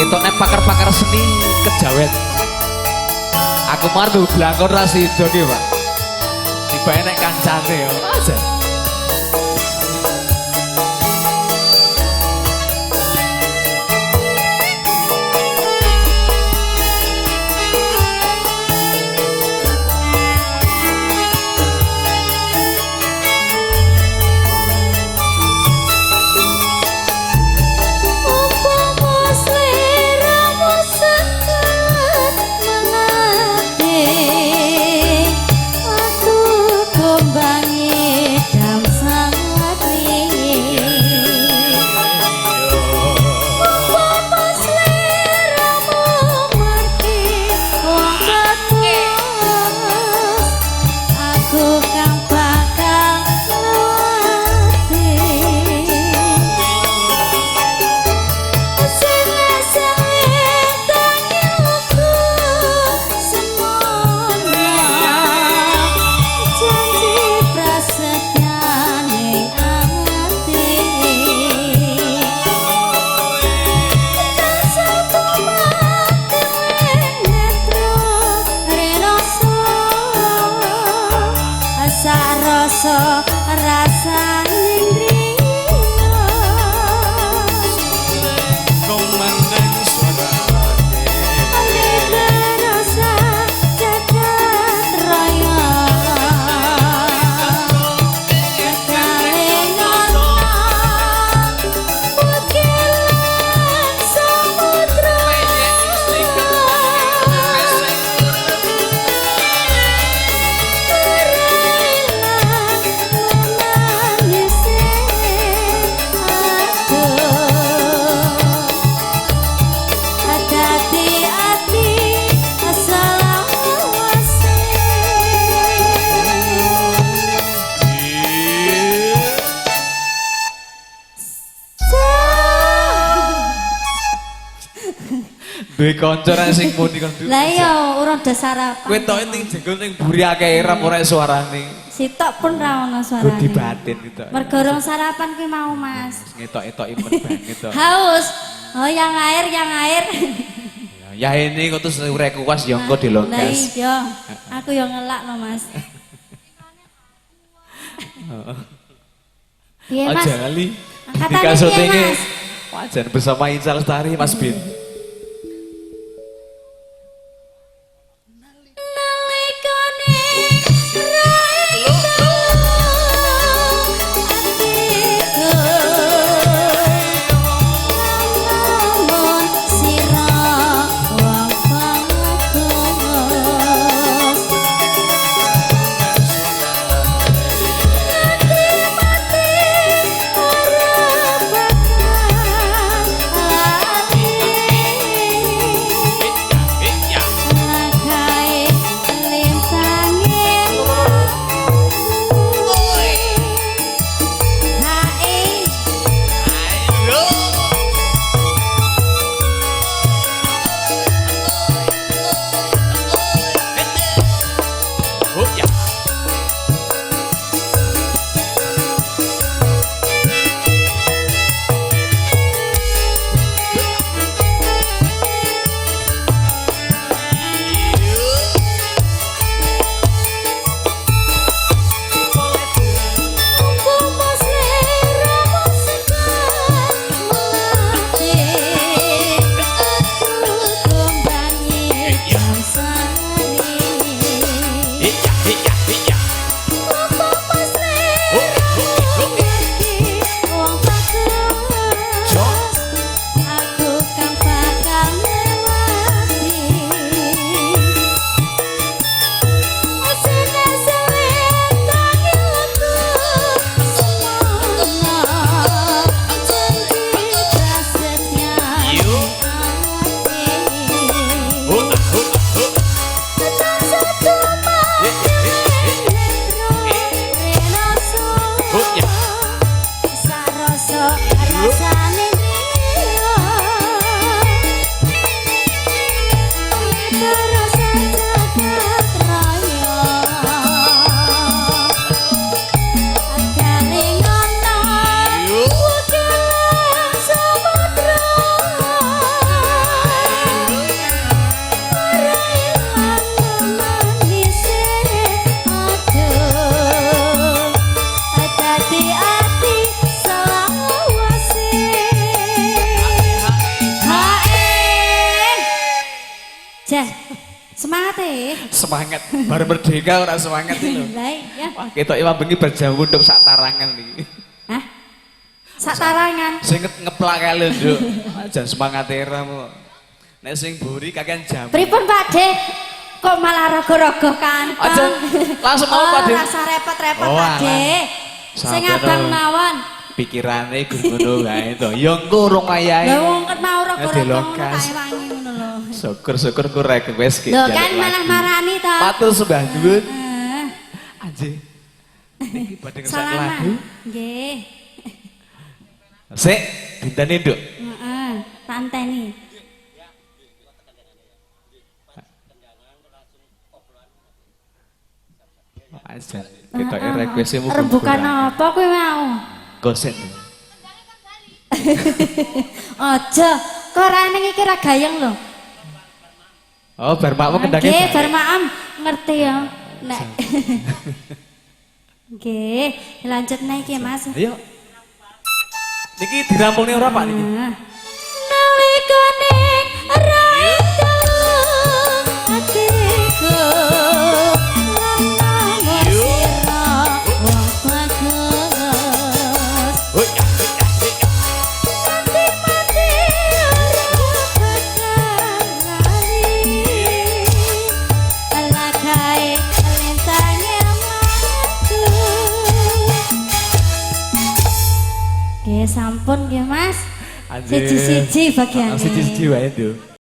Itu nek pakar-pakar seni kejawen. Aku mardu blangkon ra sida ki, Pak. Tiba nek kancane yo. Aja. Duwe kanca nang sing pundi kon. Lah iya urung ada sarapan. Kowe tok ning jenggot ning mburi akeh rap ora suarane. Sitok pun ra ono suarane. Kudu batin gitu. Mergo urung sarapan kuwi mau, Mas. Ngetok-etoki men banget to. Haus. Oh, yang air, yang air. Ya ini kok terus urek kuas ya engko dilonggas. Lah iya. Aku yo ngelakno, Mas. Piye, Mas? Aja kali. Angkatane piye, Mas? Wajan bersama Insa Lestari, Mas Bin. semangatnya. Semangat baru merdeka ora semangat iki lho. Lah iya. Wah, ketok iki bengi berjamu nduk sak tarangan iki. Hah? Sak tarangan. Sing ngeplak kae lho, Nduk. Jan semangat eramu. Nek sing buri kakean jam. Pripun Pak De? Kok malah rogo-rogo kantong? Aja langsung mau Pak De. Rasa repot-repot Oh, Pak De. alah. Sing Sabar, abang oh. mawon. Pikirane ngono wae to. Ya engko urung wayahe. Lah wong ket mau rogo-rogo Dilokas. kae wangi ngono lho. Syukur-syukur ku request ki. Lho kan malah marani to. Matur sembah nuwun. Heeh. Anjing. Iki badhe ngesak Salaman. lagu. Nggih. Sik, dinteni Nduk. Heeh, tak anteni. Aja. Ketoke request mu Rembukan apa kuwi mau? Gosen. Aja, kok rene iki ra gayeng lho. Oh, bar makmu kendange. Nggih, bar maam ngerti ya. Nek. Nggih, lanjut nek iki Mas. Ayo. Niki dirampungnya ora Pak niki? Nalikane raita atiku lan sira wong bagus. Hoi. Mati-mati ora bakal lali. Alakai lintangnya matu. Nggih sampun nggih Mas. Anjir. Siji-siji bagiane. Siji-siji wae, Nduk.